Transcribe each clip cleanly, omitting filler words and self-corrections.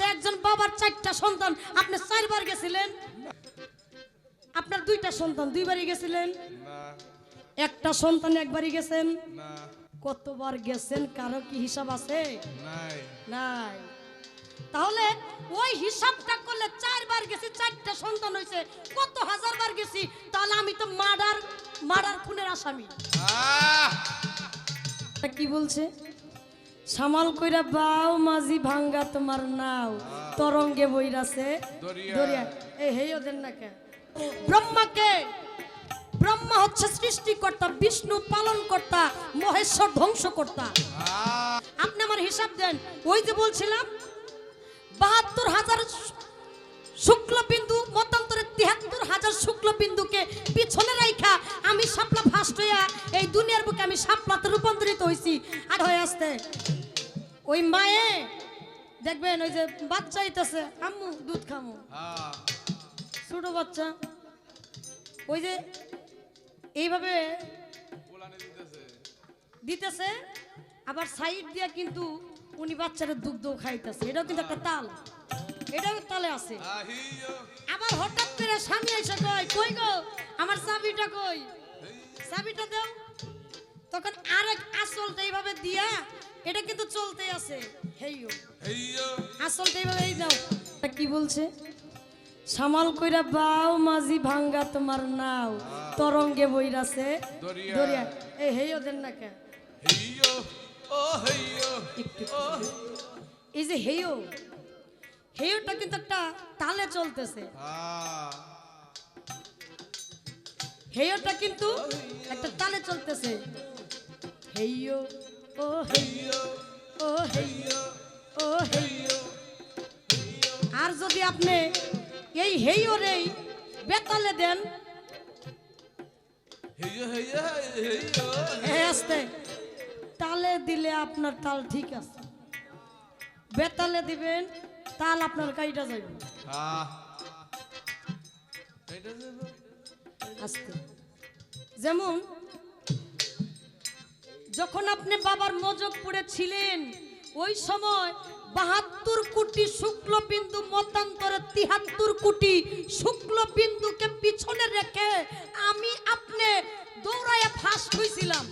একজন বাবার চারটা সন্তান, আপনি চারবার গেছিলেন। আপনার দুইটা সন্তান দুইবারই গেছিলেন না, একটা সন্তান একবারই গেছেন না, কতবার গেছেন কারো কি হিসাব আছে? নাই। নাই। তাহলে ওই হিসাবটা করলে চারবার গেছি, চারটা সন্তান হয়েছে, কত হাজার বার গেছি, তাহলে আমি তো মার্ডার খুনের আসামি। কি বলছে? সামাল কইরা বাও মাঝি ভাঙ্গা তোমার নাও, তরঙ্গে বইরাছে দরিয়া। এই হেই ওদের না কে? ব্রহ্মা হচ্ছে সৃষ্টিকর্তা, বিষ্ণু পালনকর্তা, মহেশ্বর ধ্বংসকর্তা। আপনি আমার হিসাব দেন। ওই যে বলছিলাম ৭২,০০০ শুক্লবিন্দু মতান্তরে ৭৩,০০০ শুক্লবিন্দুকে পিছনে রাইখা আমি শাপলা ফাস্ট হইয়া এই দুনিয়ার বুকে আমি শাপলাতে রূপান্তরিত হইছি। আর হয়ে আসতে ওই মায়ে দেখবেন ওই যে বাচ্চা হইতেছে, আম্মু দুধ খামু, ছোট বাচ্চা ওই যে এইভাবে দিতেছে, আবার সাইড দিয়া কিন্তু উনি বাচ্চারা দুগ্ধ খাইতেছে। এটাও কিন্তু একটা তাল, এটাও তালে আছে। আবার হঠাৎ করে স্বামী এসে কয়, কই গো আমার চাবিটা কই, চাবিটা দাও। তখন আরেক আসলটা এইভাবে দিয়া এটা কিন্তু চলতে আছে, হেইও আসলটা এইভাবে এই নাও। কি বলছে? সামাল কইরা বাও মাঝি ভাঙ্গা তোমার নাও, তরঙ্গে বইরাছে দরিয়া। এই হেই ওদের না কে? এই যে হেইওটা কিন্তু একটা তালে চলতেছে। হেইওটা কিন্তু একটা তালে চলতেছে। হেইও ও হেইও ও হেইও ও হেইও। আর যদি আপনি এই হেইওরেই বেতালে দেন, আস্তে তালে দিলে আপনার তাল ঠিক আছে, বেতালে দিবেন তাল আপনার কাইটা যাবে আস্তে। যেমন যখন আপনি বাবার মজকপুরে ছিলেন ওই সময় ৭২ কোটি শুক্লবিন্দু মতান্তরে ৭৩ কোটি শুক্লবিন্দুকে পিছনে রেখে আমি আপনি দৌড়াইয়া ফার্স্ট হইছিলাম।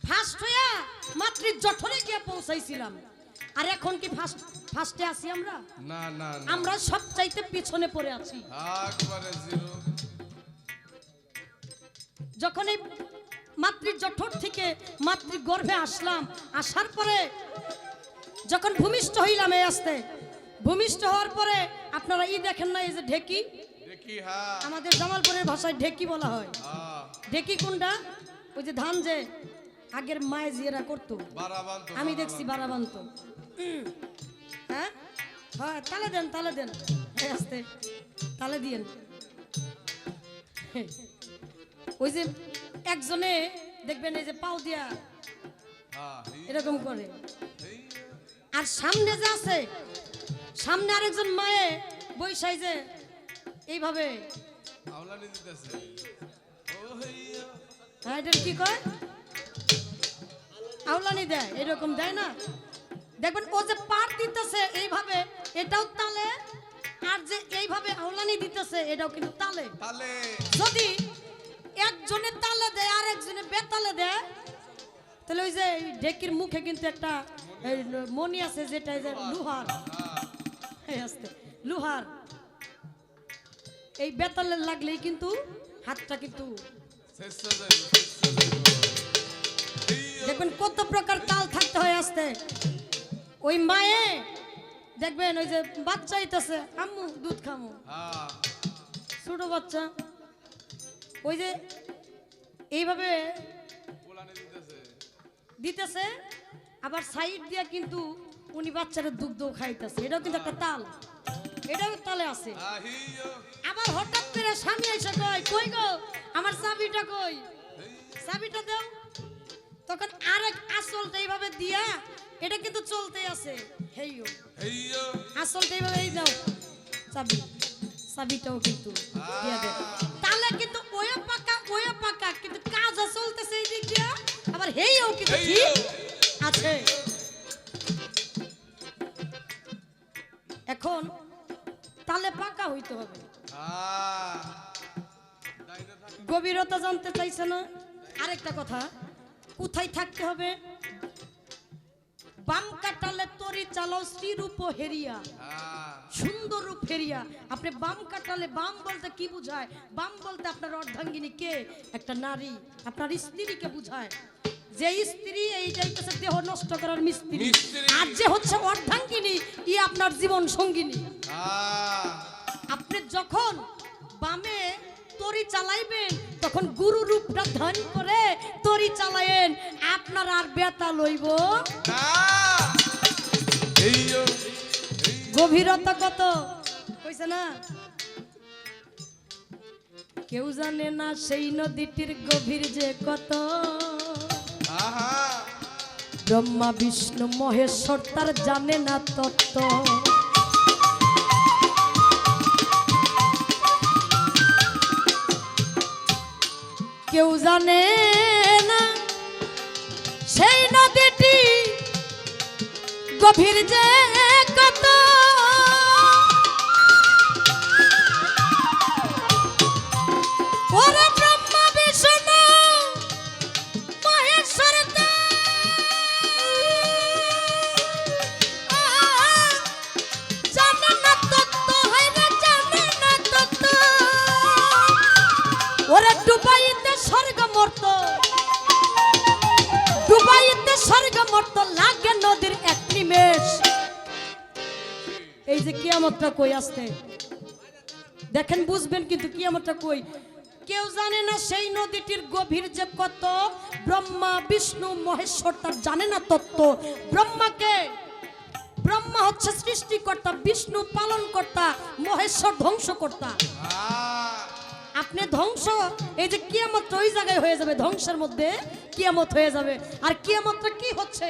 ফার্স্ট হইয়া মাতৃ জঠরে গিয়ে পৌঁছাইছিলাম। আর এখন কি ফার্স্টে আছি আমরা? না না, আমরা সব চাইতে পিছনে পড়ে আছি। যখন এই মাতৃ জঠর থেকে মাতৃ গর্ভে আসলাম, আসার পরে যখন ভূমিষ্ঠ হইলাম, এই আসতে ভূমিষ্ঠ হওয়ার পরে আপনারা দেখেন না এই যে ঢেকি, আমাদের জামালপুরের ভাষায় ঢেকি বলা হয়। ঢেকি কোনটা? ওই যে ধান যে আগের মায়ে জিয়েরা করতো, আমি দেখছি বারাবান্ত। হ্যাঁ হ্যাঁ, তালে দেন তালে দেন, আসতে তালে দিয়েন। ওই যে একজনে দেখবেন এই যে পাও দিয়া এরকম করে, আর সামনে যে আছে সামনে আরেকজন মায়ে বৈশাই যে এইভাবে কি কয়, আউলানি দেয়, এরকম দেয় না? দেখবেন ও যে পার দিতেছে এইভাবে, এটাও তালে, আর যে এইভাবে আউলানি দিতেছে এটাও কিন্তু তালে। যদি একজনে তালে দেয় আর একজনে বেতালে দেয়, তাহলে ওই যে ঢেকির মুখে কিন্তু একটা মনি আছে, যেটা লোহার, লোহার এই বেতালে লাগলেই কিন্তু হাতটা কিন্তু দেখবেন কত প্রকার তাল থাকতে হয় আসতে। ওই মায়ে দেখবেন ওই যে বাচ্চা হইতেছে, আম্মু দুধ খামু, ছোট বাচ্চা ওই যে এইভাবে দিতেছে, আবার সাইড দিয়া কিন্তু উনি বাচ্চারা দুগ্ধ খাইতেছে। এটাও কিন্তু একটা তাল, এটাও তালে আছে। আবার হঠাৎ করে স্বামী এসে কয়, কই গো আমার চাবিটা কই, চাবিটা দাও। তখন আরেক আসলটা এইভাবে দিয়া এটা কিন্তু চলতে আছে, হেইও আসলটা এইভাবে এই নাও চাবি, চাবিটাও কিন্তু দিয়া দেয়। তাহলে কিন্তু ওয়া পাকা কিন্তু কাজ চলতেছে এই দিক দিয়া, আবার হেইও কিন্তু ঠিক আছে। এখন তালে পাকা হইতে হবে। গভীরতা জানতে চাইছে না? আরেকটা কথা, কোথায় থাকতে হবে? বাম কাটালে তরি চালাও শ্রীরূপ হেরিয়া, সুন্দর রূপ হেরিয়া। আপনি বাম কাটালে, বাম বলতে কি বুঝায়? বাম বলতে আপনার অর্ধাঙ্গিনী কে? একটা নারী, আপনার স্ত্রীকে বুঝায়। যে স্ত্রী এইটাই হচ্ছে দেহ নষ্ট করার মিস্ত্রি, আর যে হচ্ছে অর্ধাঙ্গিনী ই আপনার জীবন সঙ্গিনী। আপনি যখন বামে তরি চালাইবেন তখন গুরু রূপটা ধান করে তরি চালায়েন, আপনার আর বেতা লইব না। গভীরতা কত কইছে না? কেউ জানে না সেই নদীটির গভীর যে কত। ব্রহ্মা বিষ্ণু মহেশ্বর তার জানে না তত্ত্ব। কেউ জানে না সেই নদীটি গভীর যে কত। ওরে ব্রহ্মা বিষ্ণু মহেশ্বর জানে না তত্ত্ব, হইরে জানে না তত্ত্ব। ওরে ডুবাইতে স্বর্গ মর্ত, ডুবাইতে স্বর্গ মর্ত লাগে নদীর এক নিমেষ। এই যে কিয়ামতটা কই আসতে দেখেন, বুঝবেন কিন্তু কিয়ামতটা কই। কেউ জানে না সেই নদীটির গভীর যে কত। ব্রহ্মা বিষ্ণু মহেশ্বর তার জানে না তত্ত্ব। ব্রহ্মাকে, ব্রহ্মা হচ্ছে সৃষ্টিকর্তা, বিষ্ণু পালনকর্তা, মহেশ্বর ধ্বংসকর্তা। আপনি ধ্বংস, এই যে কিয়ামত ওই জায়গায় হয়ে যাবে, ধ্বংসের মধ্যে কিয়ামত হয়ে যাবে। আর কিয়ামতটা কি হচ্ছে?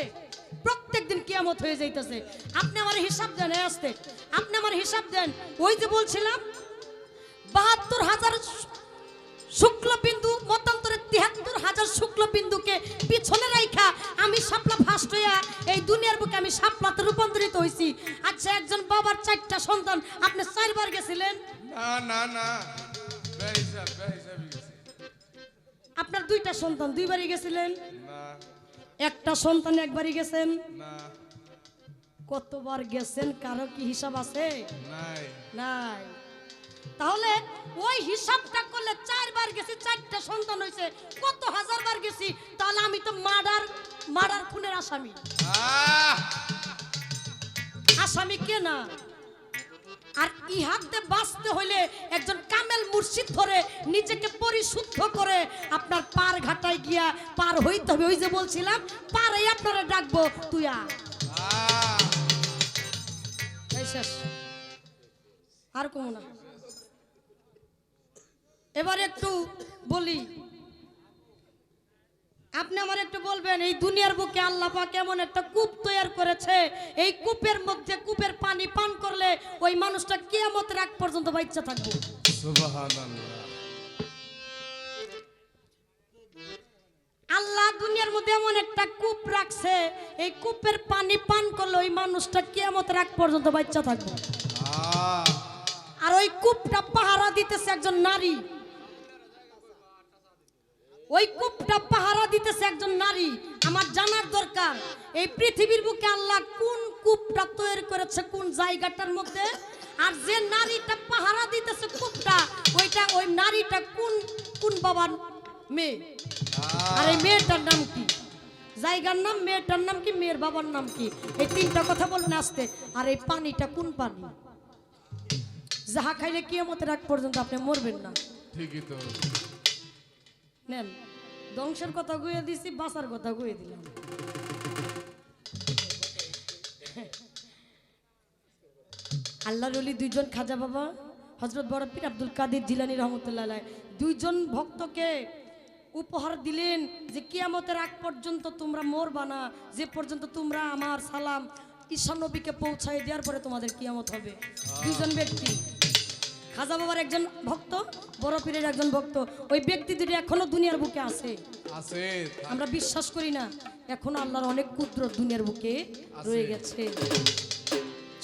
প্রত্যেকদিন কিয়ামত হয়ে যাইতেছে। আপনি আমার হিসাব দেন, আসতে আপনি আমার হিসাব দেন। ওই যে বলছিলাম ৭২,০০০ শুক্লবিন্দু মতান্তরে ৭৩,০০০ শুক্লবিন্দুকে পিছনে রাইখা আমি শাপলা ফাস্ট হইয়া এই দুনিয়ার বুকে আমি শাপলাতে রূপান্তরিত হইছি। আচ্ছা, একজন বাবার ৪টা সন্তান, আপনি ৪বার গেছিলেন? না না না, আপনার 2টা সন্তান 2বারই গেছিলেন? না। একটা সন্তান একবারই গেছেন? না। কতবার গেছেন কারো কি হিসাব আছে? নাই নাই। তাহলে ওই হিসাবটা করলে 4বার গেছি, 4টা সন্তান হইছে, কত হাজার বার গেছি। তাহলে আমি তো মার্ডার খুনের আসামি। আসামি কে না? আর ইহাতে বাঁচতে হইলে একজন কামেল মুর্শিদ ধরে নিজেকে পরিশুদ্ধ করে আপনার পার ঘাটায় গিয়া পার হইতে হবে। ওই যে বলছিলাম, পারে আপনারা ডাকবো, তুই আ। আর কমো না। এবার একটু বলি, আপনি আমার একটু বলবেন, এই দুনিয়ার বুকে আল্লাহ পাক এমন একটা কূপ তৈরি করেছে, এই কূপের মধ্যে কূপের পানি পান করলে ওই মানুষটা কিয়ামতের আগ পর্যন্ত বাঁচা থাকবে। সুবহানাল্লাহ। আল্লাহ দুনিয়ার মধ্যে এমন একটা কূপ রাখছে, এই কূপের পানি পান করলে ওই মানুষটা কিয়ামতের আগ পর্যন্ত বাঁচা থাকবে। আর ওই কূপটা পাহারা দিতেছে একজন নারী। ওই কূপটা পাহারা দিতেছে একজন নারী। আমার জানার দরকার, এই পৃথিবীর বুকে আল্লাহ কোন কূপটা তৈরি করেছে, কোন জায়গাটার মধ্যে, আর যে নারীটা পাহারা দিতেছে কূপটা, ওই নারীটা কোন বাবার মেয়ে, আর এই মেয়েটার নাম কি? জায়গার নাম, মেয়েটার নাম কি, মেয়ের বাবার নাম কি? এই 3টা কথা বলবেন আসতে। আর এই পানিটা কোন পানি? যাহা খাইলে কিয়ামতের আগ পর্যন্ত আপনি মরবেন না। ঠিকই তো। নেন, ধ্বংসের কথা গুয়ে দিছি, বাঁচার কথা গুয়ে দিলাম। আল্লাহর ওলি 2জন, খাজা বাবা হযরত বড় পীর আব্দুল কাদের জিলানী রহমতুল্লাহ আলাইহি 2জন ভক্তকে উপহার দিলেন যে কিয়ামতের আগ পর্যন্ত তোমরা মরবা না, যে পর্যন্ত তোমরা আমার সালাম ঈশা নবীকে পৌঁছায় দেওয়ার পরে তোমাদের কিয়ামত হবে। 2জন ব্যক্তি, খাজা বাবার একজন ভক্ত, বড় পীরের একজন ভক্ত। ওই ব্যক্তি দুটি এখনো দুনিয়ার বুকে আছে। আমরা বিশ্বাস করি না, এখনো আল্লাহর অনেক কুদরত দুনিয়ার বুকে রয়ে গেছে।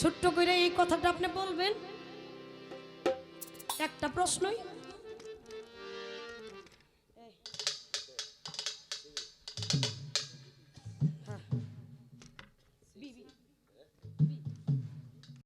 ছোট্ট করে এই কথাটা আপনি বলবেন, একটা প্রশ্নই।